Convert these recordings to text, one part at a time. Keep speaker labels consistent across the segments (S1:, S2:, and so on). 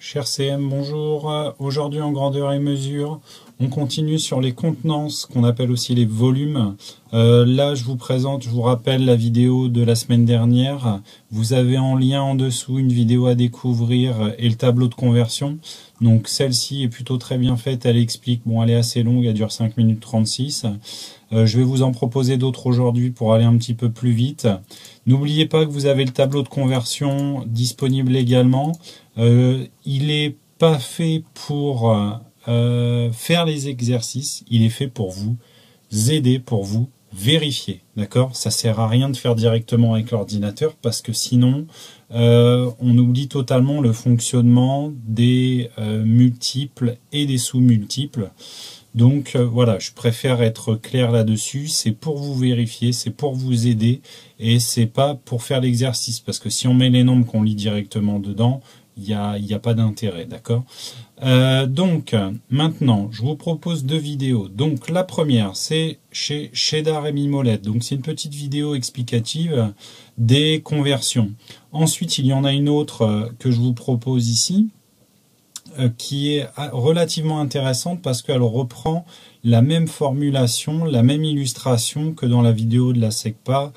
S1: Cher CM, bonjour. Aujourd'hui en grandeur et mesure, on continue sur les contenances qu'on appelle aussi les volumes. Là, je vous rappelle la vidéo de la semaine dernière. Vous avez en lien en dessous une vidéo à découvrir et le tableau de conversion. Donc celle-ci est plutôt très bien faite, elle explique, bon elle est assez longue, elle dure 5 minutes 36. Je vais vous en proposer d'autres aujourd'hui pour aller un petit peu plus vite. N'oubliez pas que vous avez le tableau de conversion disponible également. Il n'est pas fait pour faire les exercices, il est fait pour vous aider, pour vous vérifier. D'accord ? Ça sert à rien de faire directement avec l'ordinateur parce que sinon on oublie totalement le fonctionnement des multiples et des sous-multiples. Donc voilà, je préfère être clair là-dessus, c'est pour vous vérifier, c'est pour vous aider et c'est pas pour faire l'exercice parce que si on met les nombres qu'on lit directement dedans, il n'y a pas d'intérêt, d'accord ? Donc maintenant, je vous propose deux vidéos. Donc la première, c'est chez Cheddar et Mimolette. Donc c'est une petite vidéo explicative des conversions. Ensuite, il y en a une autre que je vous propose ici, qui est relativement intéressante parce qu'elle reprend la même formulation, la même illustration que dans la vidéo de la SECPA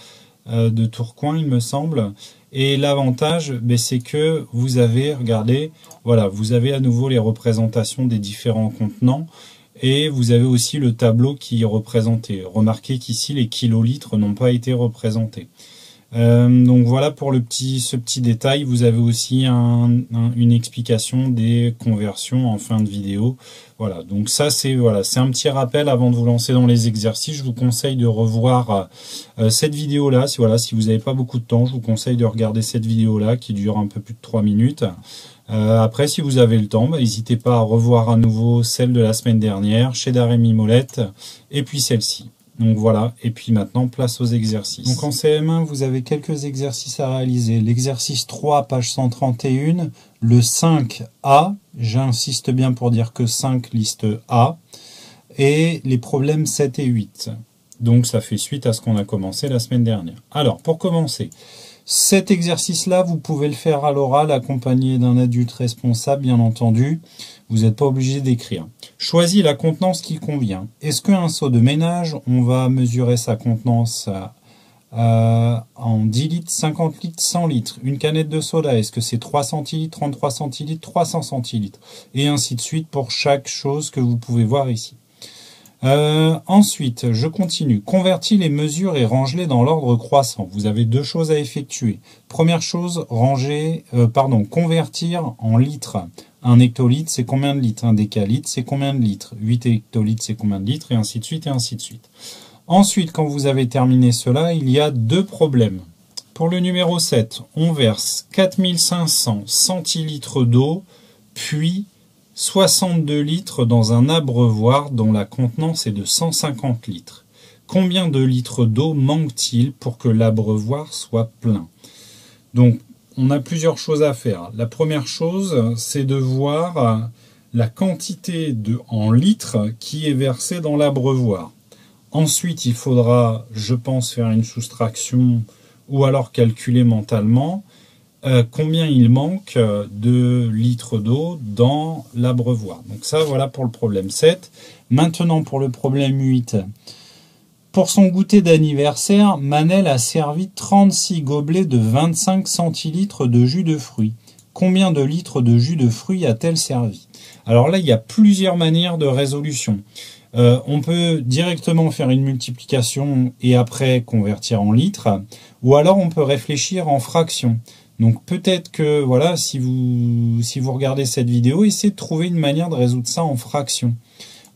S1: de Tourcoing, il me semble. Et l'avantage, c'est que vous avez, regardez, voilà, vous avez à nouveau les représentations des différents contenants et vous avez aussi le tableau qui est représenté. Remarquez qu'ici, les kilolitres n'ont pas été représentés. Donc voilà pour ce petit détail. Vous avez aussi une explication des conversions en fin de vidéo. Voilà, donc ça c'est un petit rappel avant de vous lancer dans les exercices. Je vous conseille de revoir cette vidéo là. Si vous n'avez pas beaucoup de temps, je vous conseille de regarder cette vidéo là qui dure un peu plus de 3 minutes. Après, si vous avez le temps, n'hésitez pas à revoir à nouveau celle de la semaine dernière, Cheddar et Mimolette, et puis celle-ci. Donc voilà, et puis maintenant, place aux exercices. Donc en CM1, vous avez quelques exercices à réaliser. L'exercice 3, page 131, le 5A, j'insiste bien pour dire que 5, liste A, et les problèmes 7 et 8. Donc ça fait suite à ce qu'on a commencé la semaine dernière. Alors, pour commencer, cet exercice-là, vous pouvez le faire à l'oral, accompagné d'un adulte responsable, bien entendu. Vous n'êtes pas obligé d'écrire. Choisis la contenance qui convient. Est-ce qu'un seau de ménage, on va mesurer sa contenance en 10 litres, 50 litres, 100 litres. Une canette de soda, est-ce que c'est 3 centilitres, 33 centilitres, 300 centilitres? Et ainsi de suite pour chaque chose que vous pouvez voir ici. Ensuite, je continue. Convertis les mesures et range-les dans l'ordre croissant. Vous avez deux choses à effectuer. Première chose, convertir en litres. Un hectolitre, c'est combien de litres? Un décalitre, c'est combien de litres? 8 hectolitres, c'est combien de litres? Et ainsi de suite, et ainsi de suite. Ensuite, quand vous avez terminé cela, il y a deux problèmes. Pour le numéro 7, on verse 4500 centilitres d'eau, puis 62 litres dans un abreuvoir dont la contenance est de 150 litres. Combien de litres d'eau manque-t-il pour que l'abreuvoir soit plein? Donc, on a plusieurs choses à faire. La première chose, c'est de voir la quantité en litres qui est versée dans l'abreuvoir. Ensuite, il faudra, je pense, faire une soustraction ou alors calculer mentalement combien il manque de litres d'eau dans l'abreuvoir. Donc ça, voilà pour le problème 7. Maintenant, pour le problème 8. Pour son goûter d'anniversaire, Manel a servi 36 gobelets de 25 centilitres de jus de fruits. Combien de litres de jus de fruits a-t-elle servi? Alors là, il y a plusieurs manières de résolution. On peut directement faire une multiplication et après convertir en litres, ou alors on peut réfléchir en fractions. Donc peut-être que voilà, si vous regardez cette vidéo, essayez de trouver une manière de résoudre ça en fractions.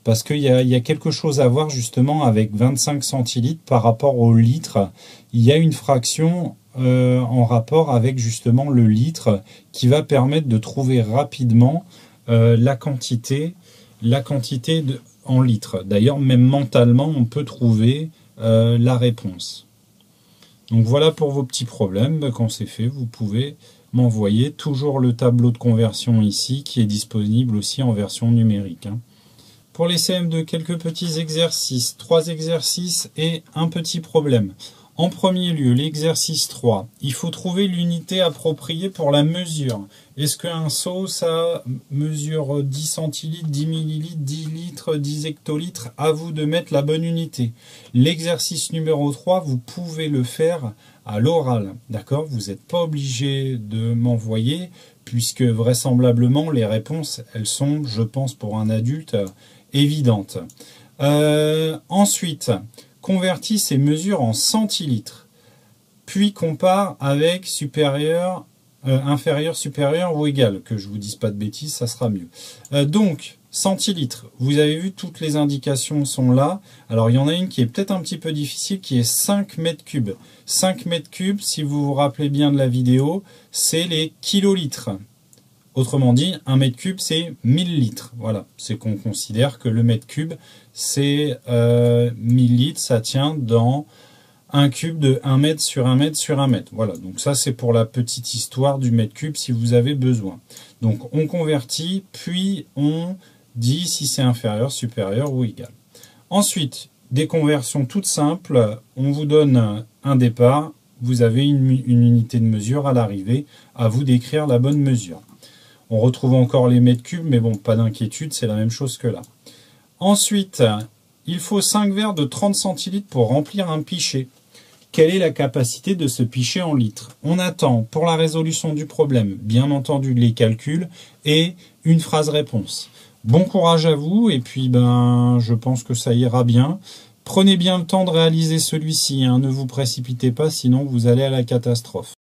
S1: Parce qu'il y a quelque chose à voir justement avec 25 centilitres par rapport au litre. Il y a une fraction en rapport avec justement le litre qui va permettre de trouver rapidement la quantité en litres. D'ailleurs, même mentalement, on peut trouver la réponse. Donc voilà pour vos petits problèmes. Quand c'est fait, vous pouvez m'envoyer toujours le tableau de conversion ici qui est disponible aussi en version numérique. Pour les CM2, quelques petits exercices, 3 exercices et un petit problème. En premier lieu, l'exercice 3, il faut trouver l'unité appropriée pour la mesure. Est-ce qu'un seau, ça mesure 10 centilitres, 10 millilitres, 10 litres, 10 hectolitres? À vous de mettre la bonne unité. L'exercice numéro 3, vous pouvez le faire à l'oral, d'accord? Vous n'êtes pas obligé de m'envoyer, puisque vraisemblablement, les réponses, elles sont, je pense, pour un adulte, évidentes. Ensuite, convertis ces mesures en centilitres, puis compare avec supérieur, inférieur, supérieur ou égal. Que je vous dise pas de bêtises, ça sera mieux. Donc, centilitres, vous avez vu, toutes les indications sont là. Alors, il y en a une qui est peut-être un petit peu difficile, qui est 5 mètres cubes. 5 mètres cubes, si vous vous rappelez bien de la vidéo, c'est les kilolitres. Autrement dit, 1 mètre cube, c'est 1000 litres. Voilà, c'est qu'on considère que le mètre cube, c'est 1000 litres, ça tient dans un cube de 1 mètre sur 1 mètre sur 1 mètre. Voilà, donc ça c'est pour la petite histoire du mètre cube si vous avez besoin. Donc on convertit, puis on dit si c'est inférieur, supérieur ou égal. Ensuite, des conversions toutes simples, on vous donne un départ, vous avez une unité de mesure à l'arrivée, à vous d'écrire la bonne mesure. On retrouve encore les mètres cubes, mais bon, pas d'inquiétude, c'est la même chose que là. Ensuite, il faut 5 verres de 30 centilitres pour remplir un pichet. Quelle est la capacité de ce pichet en litres? On attend pour la résolution du problème, bien entendu, les calculs et une phrase réponse. Bon courage à vous, et puis je pense que ça ira bien. Prenez bien le temps de réaliser celui-ci, hein, ne vous précipitez pas, sinon vous allez à la catastrophe.